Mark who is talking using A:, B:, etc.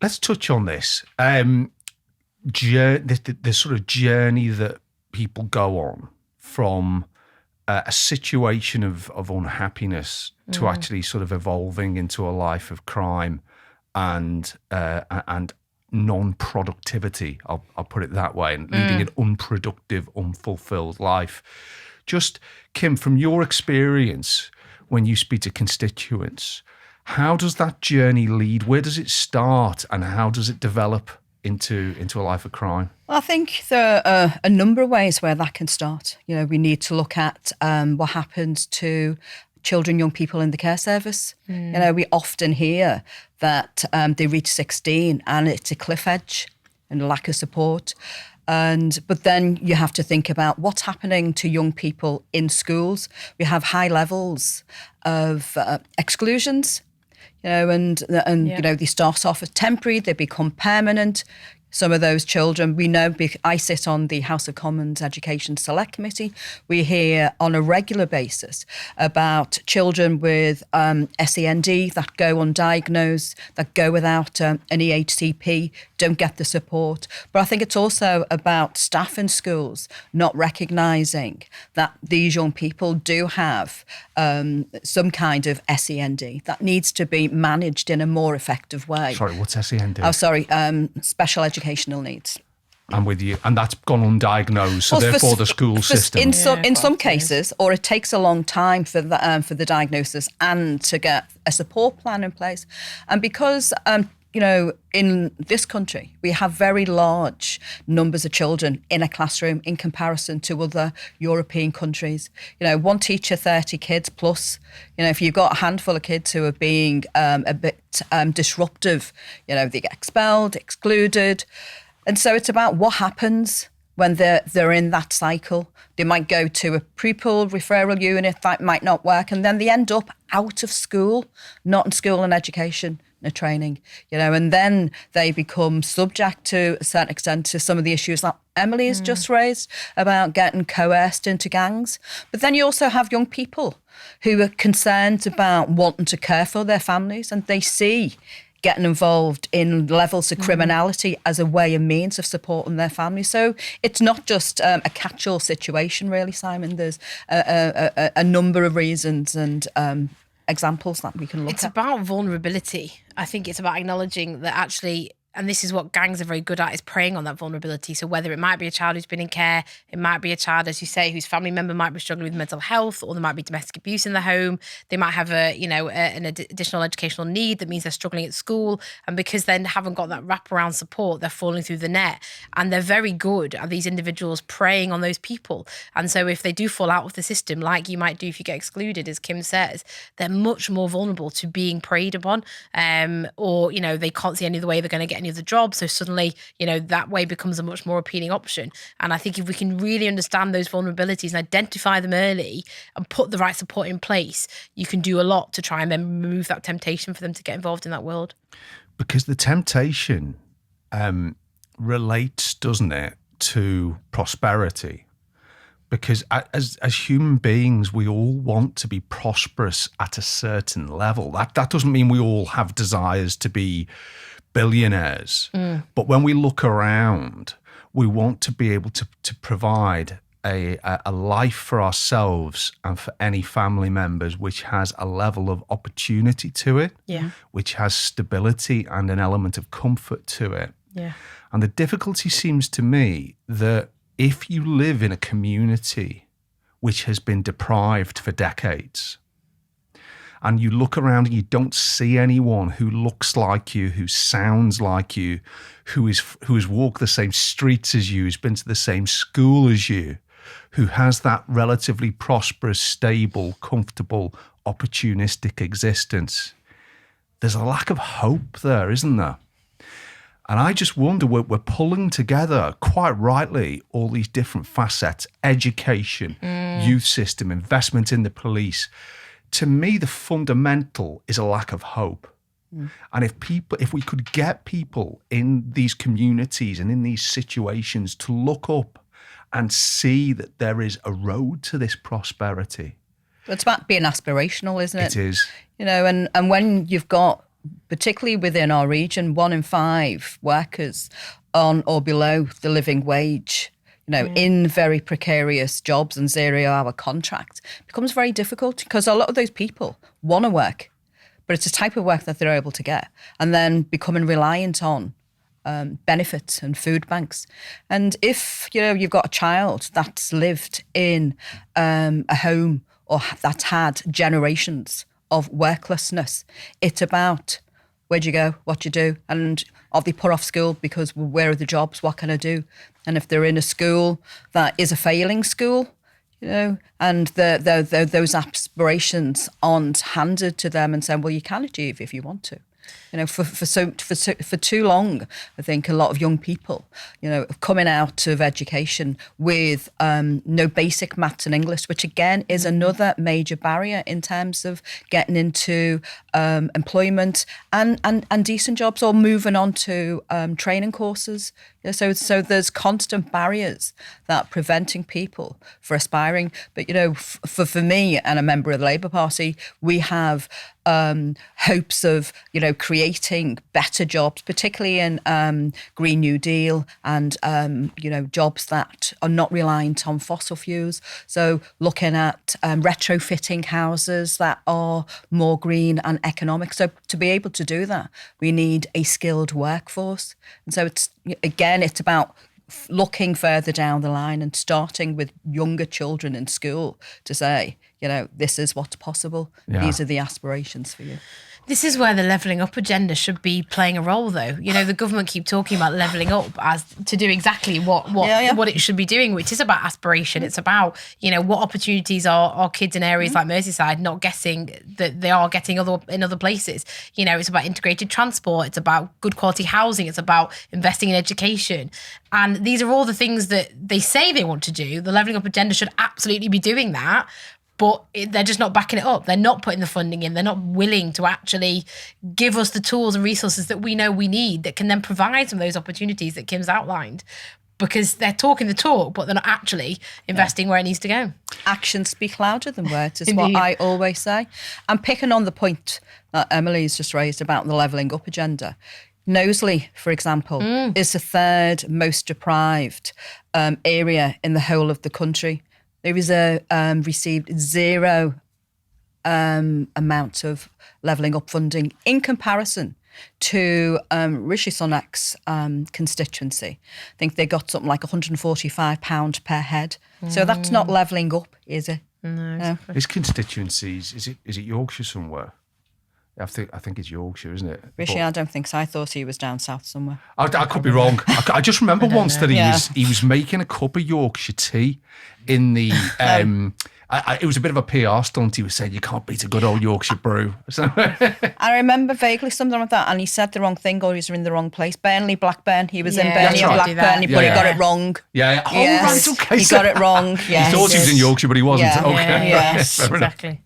A: let's touch on this. The sort of journey that people go on from a situation of unhappiness to actually sort of evolving into a life of crime and non-productivity, I'll put it that way, and leading an unproductive, unfulfilled life. Just, Kim, from your experience, when you speak to constituents, how does that journey lead? Where does it start, and how does it develop into a life of crime?
B: Well, I think there are a number of ways where that can start. We need to look at what happens to children, young people in the care service. We often hear that they reach 16 and it's a cliff edge and lack of support. But then you have to think about what's happening to young people in schools. We have high levels of exclusions, they start off as temporary, they become permanent. Some of those children, we know, I sit on the House of Commons Education Select Committee. We hear on a regular basis about children with SEND that go undiagnosed, that go without an EHCP, don't get the support. But I think it's also about staff in schools not recognising that these young people do have some kind of SEND that needs to be managed in a more effective way.
A: Sorry, what's SEND?
B: Oh, sorry, special educational needs.
A: I'm with you. And that's gone undiagnosed, so therefore the school system.
B: In some cases, or it takes a long time for the diagnosis and to get a support plan in place. And because in this country, we have very large numbers of children in a classroom in comparison to other European countries. One teacher, 30 kids plus. If you've got a handful of kids who are being a bit disruptive, they get expelled, excluded. And so it's about what happens when they're in that cycle. They might go to a pre-pool referral unit that might not work, and then they end up out of school, not in school and education. Training, and then they become subject to a certain extent to some of the issues that Emily has just raised about getting coerced into gangs. But then you also have young people who are concerned about wanting to care for their families, and they see getting involved in levels of criminality as a way and means of supporting their family. So it's not just a catch-all situation, really, Simon. There's a number of reasons and examples that we can look at.
C: It's about vulnerability. I think it's about acknowledging that actually, and this is what gangs are very good at, is preying on that vulnerability. So whether it might be a child who's been in care, it might be a child, as you say, whose family member might be struggling with mental health, or there might be domestic abuse in the home. They might have an additional educational need that means they're struggling at school. And because they haven't got that wraparound support, they're falling through the net. And they're very good at these individuals preying on those people. And so if they do fall out of the system, like you might do if you get excluded, as Kim says, they're much more vulnerable to being preyed upon. Or they can't see any other way they're going to get any other job. So suddenly, that way becomes a much more appealing option. And I think if we can really understand those vulnerabilities and identify them early and put the right support in place, you can do a lot to try and then remove that temptation for them to get involved in that world.
A: Because the temptation relates, doesn't it, to prosperity? Because as human beings, we all want to be prosperous at a certain level. That doesn't mean we all have desires to be billionaires. But when we look around, we want to be able to provide a life for ourselves and for any family members which has a level of opportunity to it, which has stability and an element of comfort to it. And the difficulty seems to me that if you live in a community which has been deprived for decades, and you look around and you don't see anyone who looks like you, who sounds like you, who has walked the same streets as you, who's been to the same school as you, who has that relatively prosperous, stable, comfortable, opportunistic existence, there's a lack of hope there, isn't there? And I just wonder, we're pulling together, quite rightly, all these different facets: education, youth system, investment in the police. To me, the fundamental is a lack of hope. And if we could get people in these communities and in these situations to look up and see that there is a road to this prosperity.
B: It's about being aspirational, isn't it?
A: It is.
B: And when you've got particularly within our region, 1 in 5 workers on or below the living wage, in very precarious jobs and 0-hour contracts, becomes very difficult because a lot of those people want to work, but it's a type of work that they're able to get, and then becoming reliant on benefits and food banks. And if you've got a child that's lived in a home or that's had generations of worklessness, it's about where'd you go, what you do, and are they put off school because where are the jobs, what can I do? And if they're in a school that is a failing school, and those aspirations aren't handed to them and saying, well, you can achieve if you want to. For too long, I think a lot of young people, coming out of education with no basic maths and English, which again is another major barrier in terms of getting into employment and decent jobs, or moving on to training courses. So there's constant barriers that are preventing people from aspiring. But for me and a member of the Labour Party, we have hopes of creating better jobs, particularly in Green New Deal and jobs that are not reliant on fossil fuels. So looking at retrofitting houses that are more green and economic. So to be able to do that, we need a skilled workforce. And so it's about looking further down the line and starting with younger children in school to say, this is what's possible. Yeah. These are the aspirations for you.
C: This is where the levelling up agenda should be playing a role, though. The government keep talking about levelling up as to do exactly what it should be doing, which is about aspiration. It's about, what opportunities are kids in areas like Merseyside not getting that they are getting in other places. It's about integrated transport. It's about good quality housing. It's about investing in education. And these are all the things that they say they want to do. The levelling up agenda should absolutely be doing that. But they're just not backing it up. They're not putting the funding in. They're not willing to actually give us the tools and resources that we know we need that can then provide some of those opportunities that Kim's outlined. Because they're talking the talk, but they're not actually investing where it needs to go.
B: Actions speak louder than words is what I always say. And picking on the point that Emily's just raised about the levelling up agenda. Knowsley, for example, is the third most deprived area in the whole of the country. There is received zero amount of levelling up funding in comparison to Rishi Sunak's constituency. I think they got something like £145 per head. So that's not levelling up, is it?
C: No.
A: His constituencies, is it Yorkshire somewhere? I think it's Yorkshire, isn't it?
B: Rishi, I don't think so. I thought he was down south somewhere.
A: I could be wrong. I just remember once that he was making a cup of Yorkshire tea in the. It was a bit of a PR stunt. He was saying you can't beat a good old Yorkshire brew. So.
B: I remember vaguely something like that, and he said the wrong thing, or he was in the wrong place. Burnley, Blackburn. He was in Burnley and Blackburn, but he got it wrong.
A: Yeah. Oh, yes. Right. Okay.
B: He got it wrong. Yes.
A: He thought he was in Yorkshire, but he wasn't.
B: Yeah.
A: Okay.
B: Yes.
C: Exactly.